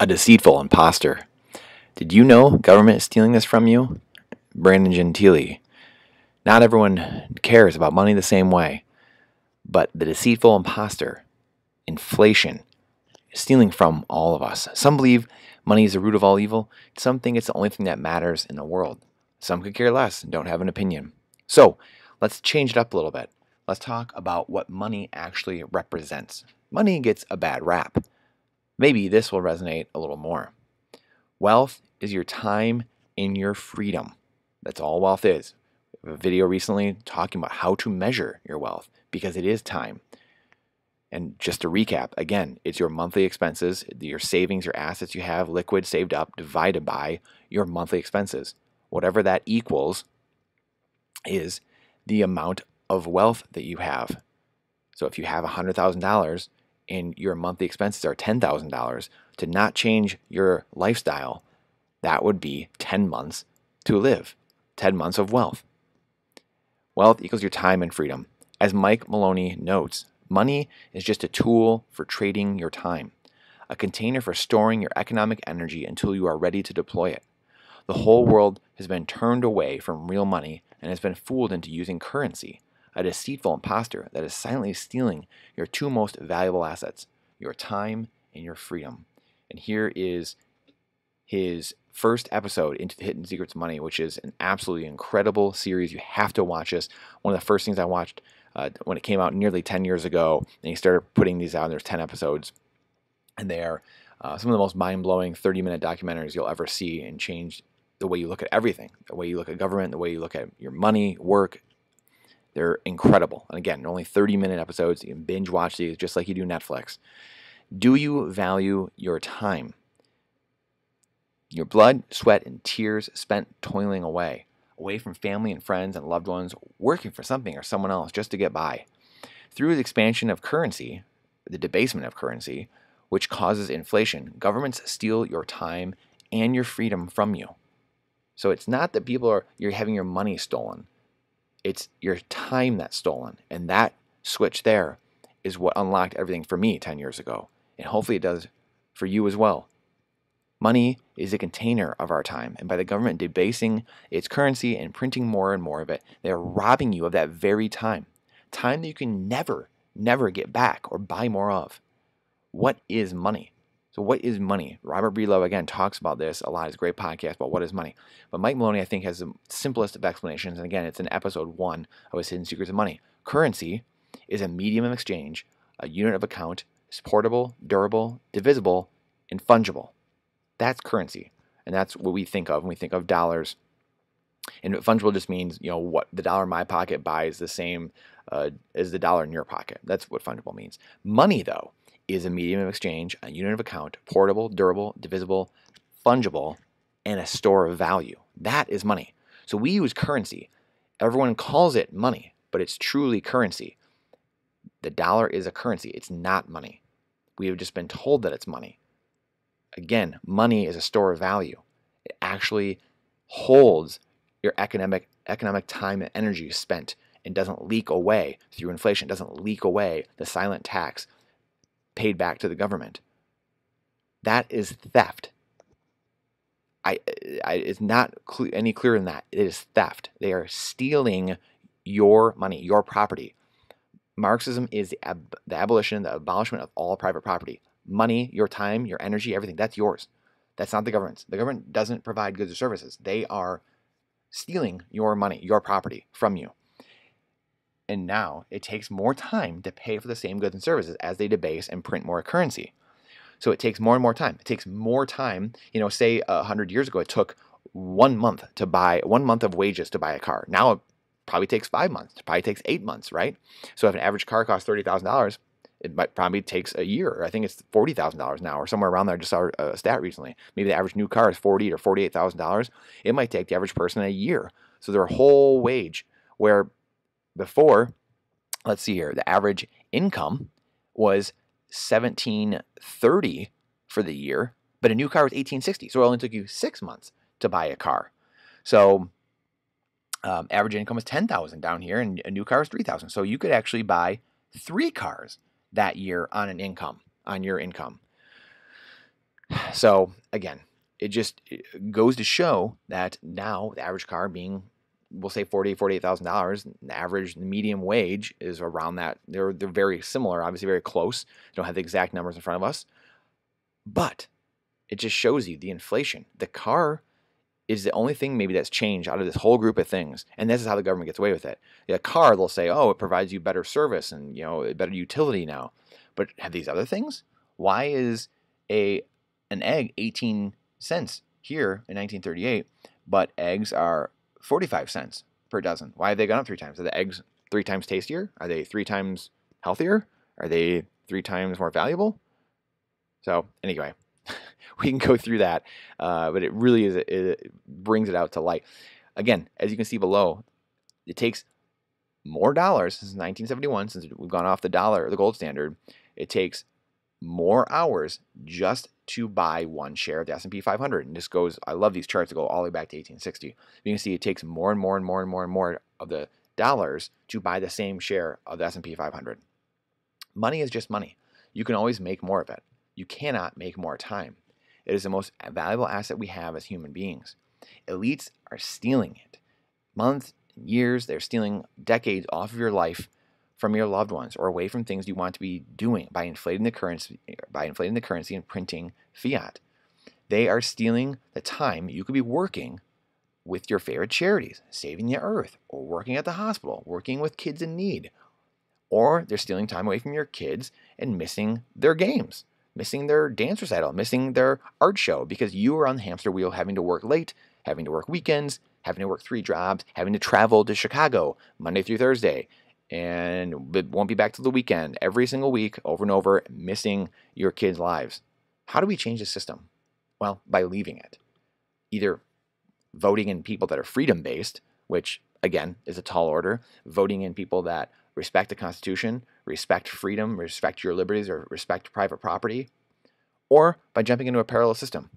A deceitful imposter. Did you know government is stealing this from you? Brandon Gentili. Not everyone cares about money the same way, but the deceitful imposter, inflation, is stealing from all of us. Some believe money is the root of all evil. Some think it's the only thing that matters in the world. Some could care less and don't have an opinion. So let's change it up a little bit. Let's talk about what money actually represents. Money gets a bad rap. Maybe this will resonate a little more. Wealth is your time and your freedom. That's all wealth is. I have a video recently talking about how to measure your wealth because it is time. And just to recap, again, it's your monthly expenses, your savings, your assets you have, liquid saved up, divided by your monthly expenses. Whatever that equals is the amount of wealth that you have. So if you have $100,000 and your monthly expenses are $10,000, to not change your lifestyle, that would be 10 months to live, 10 months of wealth. Wealth equals your time and freedom. As Mike Maloney notes, money is just a tool for trading your time, a container for storing your economic energy until you are ready to deploy it. The whole world has been turned away from real money and has been fooled into using currency, a deceitful imposter that is silently stealing your two most valuable assets, your time and your freedom. And here is his first episode into the Hidden Secrets of Money, which is an absolutely incredible series. You have to watch this. One of the first things I watched when it came out nearly 10 years ago, and he started putting these out, and there's 10 episodes. And they are some of the most mind-blowing 30-minute documentaries you'll ever see and change the way you look at everything, the way you look at government, the way you look at your money, work. They're incredible. And again, only 30-minute episodes. You can binge watch these just like you do Netflix. Do you value your time? Your blood, sweat, and tears spent toiling away from family and friends and loved ones, working for something or someone else just to get by. Through the expansion of currency, the debasement of currency, which causes inflation, governments steal your time and your freedom from you. So it's not that you're having your money stolen. It's your time that's stolen. And that switch there is what unlocked everything for me 10 years ago. And hopefully it does for you as well. Money is a container of our time, and by the government debasing its currency and printing more and more of it, they are robbing you of that very time that you can never get back or buy more of. What is money? So what is money? Robert Breedlove, again, talks about this a lot. It's a great podcast about what is money. But Mike Maloney, I think, has the simplest of explanations, and again, it's in episode 1 of his Hidden Secrets of Money. Currency is a medium of exchange, a unit of account, is portable, durable, divisible, and fungible. That's currency, and that's what we think of when we think of dollars. And fungible just means, what the dollar in my pocket buys the same as the dollar in your pocket. That's what fungible means. Money, though, is a medium of exchange, a unit of account, portable, durable, divisible, fungible, and a store of value. That is money. So we use currency. Everyone calls it money, but it's truly currency. The dollar is a currency. It's not money. We have just been told that it's money. Again, money is a store of value. It actually holds your economic time and energy spent and doesn't leak away through inflation. It doesn't leak away the silent tax paid back to the government. That is theft. It's not any clearer than that. It is theft. They are stealing your money, your property. Marxism is the abolition, the abolishment of all private property. Money, your time, your energy, everything, that's yours. That's not the government's. The government doesn't provide goods or services. They are stealing your money, your property from you. And now it takes more time to pay for the same goods and services as they debase and print more currency. So it takes more and more time. It takes more time. Say 100 years ago, it took 1 month to buy 1 month of wages to buy a car. Now it probably takes 5 months. It probably takes 8 months, right? So if an average car costs $30,000, it probably takes a year. I think it's $40,000 now or somewhere around there. I just saw a stat recently. Maybe the average new car is $40,000 or $48,000. It might take the average person a year. So their whole wage, where before, let's see here, the average income was $1,730 for the year, but a new car was $1,860. So it only took you 6 months to buy a car. So average income was $10,000 down here, and a new car is $3,000. So you could actually buy 3 cars that year on your income. So again, it goes to show that now the average car being, we'll say $48,000, the medium wage is around that. They're very similar, obviously very close. I don't have the exact numbers in front of us, but it just shows you the inflation. The car is the only thing maybe that's changed out of this whole group of things, and this is how the government gets away with it. A car, they'll say, oh, it provides you better service and better utility now, but have these other things? Why is an egg 18 cents here in 1938, but eggs are 45 cents per dozen? Why have they gone up 3 times? Are the eggs 3 times tastier? Are they 3 times healthier? Are they 3 times more valuable? So anyway, we can go through that, but it really is, it brings it out to light. Again, as you can see below, it takes more dollars since 1971, since we've gone off the dollar, the gold standard. It takes more hours just to buy one share of the S&P 500. And this goes, I love these charts that go all the way back to 1860. You can see it takes more and more and more and more and more of the dollars to buy the same share of the S&P 500. Money is just money. You can always make more of it. You cannot make more time. It is the most valuable asset we have as human beings. Elites are stealing it. Months, years, they're stealing decades off of your life from your loved ones or away from things you want to be doing by inflating the currency and printing fiat. They are stealing the time you could be working with your favorite charities, saving the earth, or working at the hospital, working with kids in need. Or they're stealing time away from your kids and missing their games, missing their dance recital, missing their art show because you are on the hamster wheel having to work late, having to work weekends, having to work 3 jobs, having to travel to Chicago Monday through Thursday, and it won't be back till the weekend every single week over and over, missing your kids' lives. How do we change the system? Well, by leaving it. Either voting in people that are freedom-based, which, again, is a tall order, voting in people that respect the Constitution, respect freedom, respect your liberties, or respect private property, or by jumping into a parallel system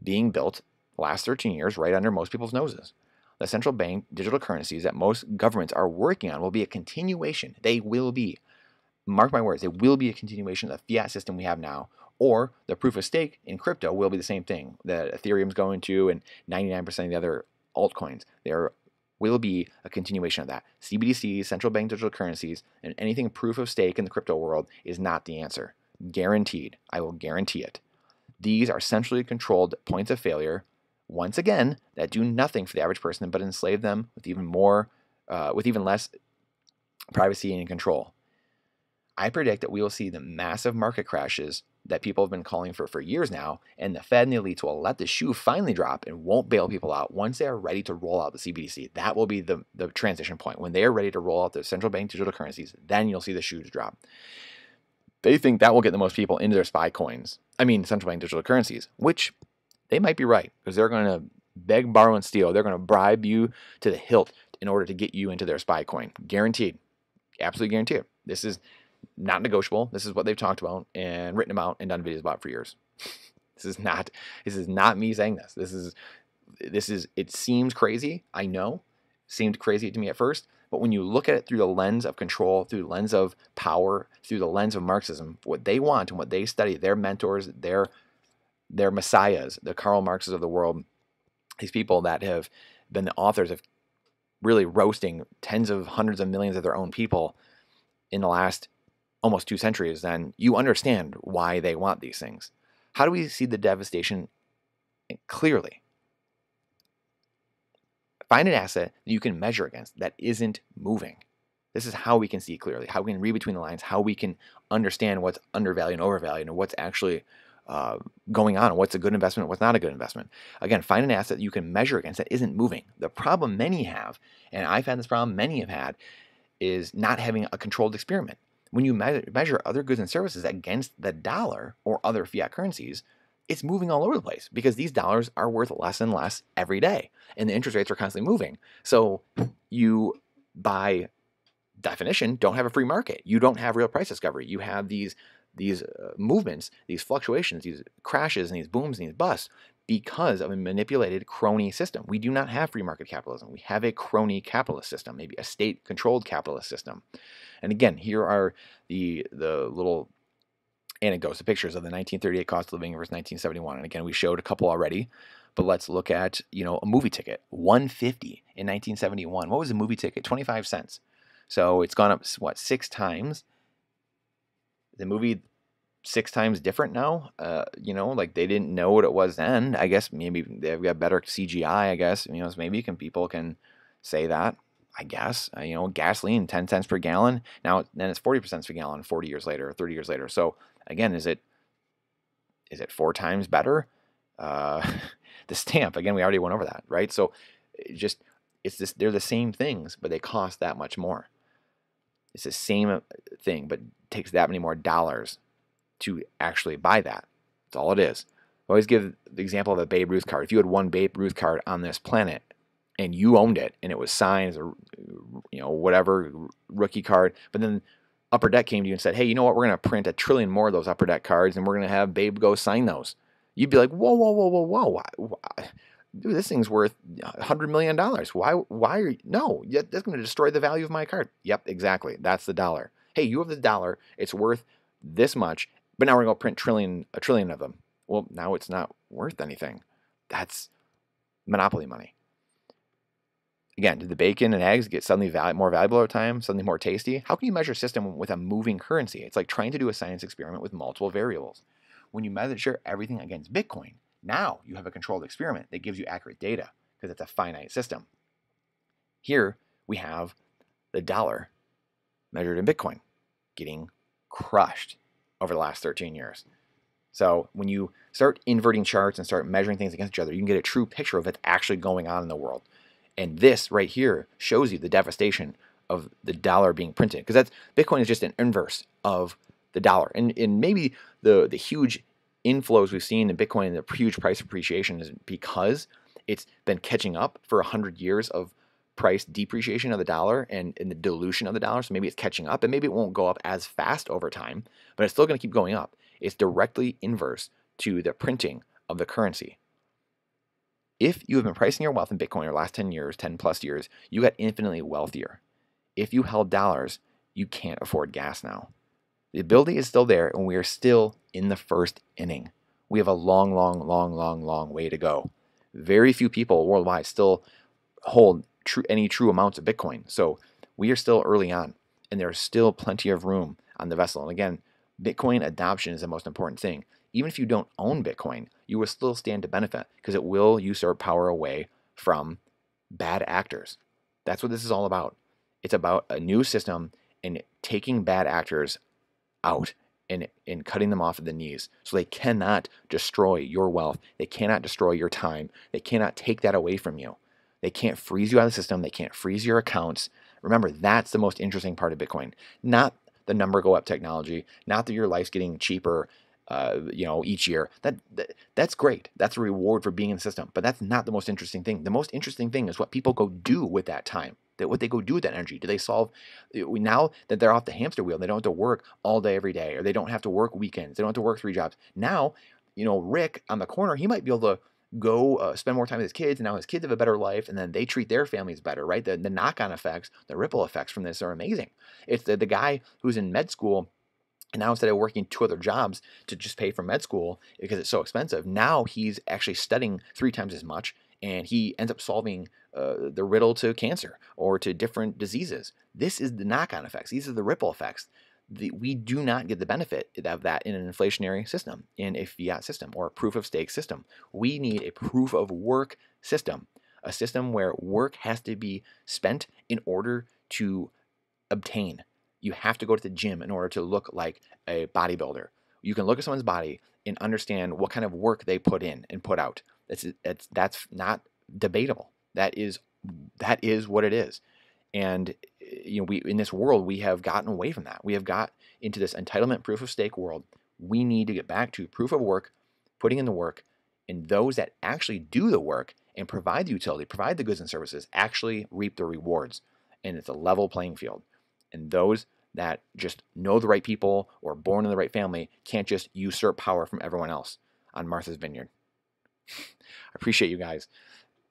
being built the last 13 years right under most people's noses. The central bank digital currencies that most governments are working on will be a continuation. They will be, mark my words, they will be a continuation of the fiat system we have now, or the proof of stake in crypto will be the same thing that Ethereum's going to and 99% of the other altcoins. There will be a continuation of that. CBDCs, central bank digital currencies, and anything proof of stake in the crypto world is not the answer. Guaranteed. I will guarantee it. These are centrally controlled points of failure, once again, that do nothing for the average person but enslave them with even less privacy and control. I predict that we will see the massive market crashes that people have been calling for years now, and the Fed and the elites will let the shoe finally drop and won't bail people out once they are ready to roll out the CBDC. That will be the transition point. When they are ready to roll out the central bank digital currencies, then you'll see the shoes drop. They think that will get the most people into their central bank digital currencies, which they might be right, because they're going to beg, borrow, and steal. They're going to bribe you to the hilt in order to get you into their spy coin. Guaranteed. Absolutely guaranteed. This is not negotiable. This is what they've talked about and written about and done videos about for years. This is not me saying this. This is it seems crazy. I know. Seemed crazy to me at first, but when you look at it through the lens of control, through the lens of power, through the lens of Marxism, what they want and what they study, their mentors, their messiahs, the Karl Marxes of the world, these people that have been the authors of really roasting tens of hundreds of millions of their own people in the last almost 2 centuries, then you understand why they want these things. How do we see the devastation clearly? Find an asset that you can measure against that isn't moving. This is how we can see clearly, how we can read between the lines, how we can understand what's undervalued and overvalued and what's actually going on and what's a good investment and what's not a good investment. Again, find an asset that you can measure against that isn't moving. The problem many have, and I've had this problem many have had, is not having a controlled experiment. When you measure other goods and services against the dollar or other fiat currencies, it's moving all over the place because these dollars are worth less and less every day, and the interest rates are constantly moving. So you, by definition, don't have a free market. You don't have real price discovery. You have these movements, these fluctuations, these crashes, and these booms and these busts because of a manipulated crony system. We do not have free market capitalism. We have a crony capitalist system, maybe a state-controlled capitalist system. And again, here are the little And it goes to pictures of the 1938 cost of living versus 1971. And again, we showed a couple already, but let's look at, a movie ticket, $1.50 in 1971. What was a movie ticket? 25 cents. So it's gone up, what, 6 times? The movie 6 times different now? Like they didn't know what it was then. I guess maybe they've got better CGI, I guess. So maybe people can say that. I guess, gasoline, 10 cents per gallon. Now, then it's 40 cents per gallon 40 years later, 30 years later. So again, is it 4 times better? The stamp, again, we already went over that, right? So they're the same things, but they cost that much more. It's the same thing, but it takes that many more dollars to actually buy that. That's all it is. I always give the example of a Babe Ruth card. If you had one Babe Ruth card on this planet, and you owned it, and it was signed as a, whatever rookie card, but then Upper Deck came to you and said, hey, you know what? We're going to print 1 trillion more of those Upper Deck cards, and we're going to have Babe go sign those. You'd be like, whoa, whoa, whoa, whoa, whoa. Dude, this thing's worth $100 million. Why are you? No, that's going to destroy the value of my card. Yep, exactly. That's the dollar. Hey, you have the dollar. It's worth this much, but now we're going to print a trillion of them. Well, now it's not worth anything. That's monopoly money. Again, did the bacon and eggs get suddenly more valuable over time, suddenly more tasty? How can you measure a system with a moving currency? It's like trying to do a science experiment with multiple variables. When you measure everything against Bitcoin, now you have a controlled experiment that gives you accurate data because it's a finite system. Here we have the dollar measured in Bitcoin getting crushed over the last 13 years. So when you start inverting charts and start measuring things against each other, you can get a true picture of what's actually going on in the world. And this right here shows you the devastation of the dollar being printed, because Bitcoin is just an inverse of the dollar. And maybe the huge inflows we've seen in Bitcoin and the huge price appreciation is because it's been catching up for 100 years of price depreciation of the dollar and the dilution of the dollar. So maybe it's catching up, and maybe it won't go up as fast over time, but it's still going to keep going up. It's directly inverse to the printing of the currency. If you have been pricing your wealth in Bitcoin over the last 10 years, 10 plus years, you got infinitely wealthier. If you held dollars, you can't afford gas now. The ability is still there, and we are still in the first inning. We have a long, long, long, long, long way to go. Very few people worldwide still hold any true amounts of Bitcoin. So we are still early on, and there's still plenty of room on the vessel. And again, Bitcoin adoption is the most important thing. Even if you don't own Bitcoin, you will still stand to benefit because it will usurp power away from bad actors. That's what this is all about. It's about a new system and taking bad actors out and cutting them off at the knees so they cannot destroy your wealth. They cannot destroy your time. They cannot take that away from you. They can't freeze you out of the system. They can't freeze your accounts. Remember, that's the most interesting part of Bitcoin. Not the number go up technology, not that your life's getting cheaper each year. That's great. That's a reward for being in the system. But that's not the most interesting thing. The most interesting thing is what people go do with that time. What they go do with that energy. Do they solve, now that they're off the hamster wheel, they don't have to work all day, every day, or they don't have to work weekends. They don't have to work 3 jobs. Now, Rick on the corner, he might be able to go spend more time with his kids, and now his kids have a better life, and then they treat their families better, right? The knock-on effects, the ripple effects from this are amazing. It's the guy who's in med school, and now instead of working 2 other jobs to just pay for med school because it's so expensive, now he's actually studying 3 times as much, and he ends up solving the riddle to cancer or to different diseases. This is the knock-on effects. These are the ripple effects. We do not get the benefit of that in an inflationary system, in a fiat system, or a proof-of-stake system. We need a proof-of-work system, a system where work has to be spent in order to obtain. You have to go to the gym in order to look like a bodybuilder. You can look at someone's body and understand what kind of work they put in and put out. That's not debatable. That is what it is. And we in this world, we have gotten away from that. We have got into this entitlement proof of stake world. We need to get back to proof of work, putting in the work, and those that actually do the work and provide the utility, provide the goods and services, actually reap the rewards. And it's a level playing field. And those that just know the right people or born in the right family can't just usurp power from everyone else on Martha's Vineyard. I appreciate you guys.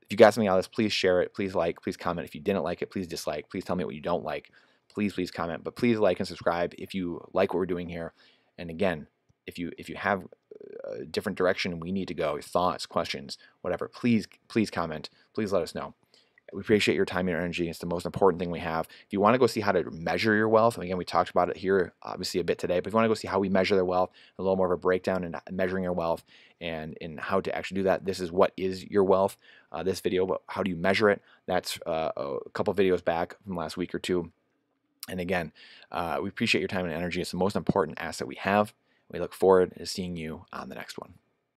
If you got something out of this, please share it. Please like, please comment. If you didn't like it, please dislike. Please tell me what you don't like. Please comment. But please like and subscribe if you like what we're doing here. And again, if you have a different direction we need to go, thoughts, questions, whatever, please comment. Please let us know. We appreciate your time and your energy. It's the most important thing we have. If you want to go see how to measure your wealth, and again, we talked about it here obviously a bit today, but if you want to go see how we measure their wealth, a little more of a breakdown in measuring your wealth and in how to actually do that, this is what is your wealth, this video, but how do you measure it? That's a couple videos back from last week or two. And again, we appreciate your time and energy. It's the most important asset we have. We look forward to seeing you on the next one.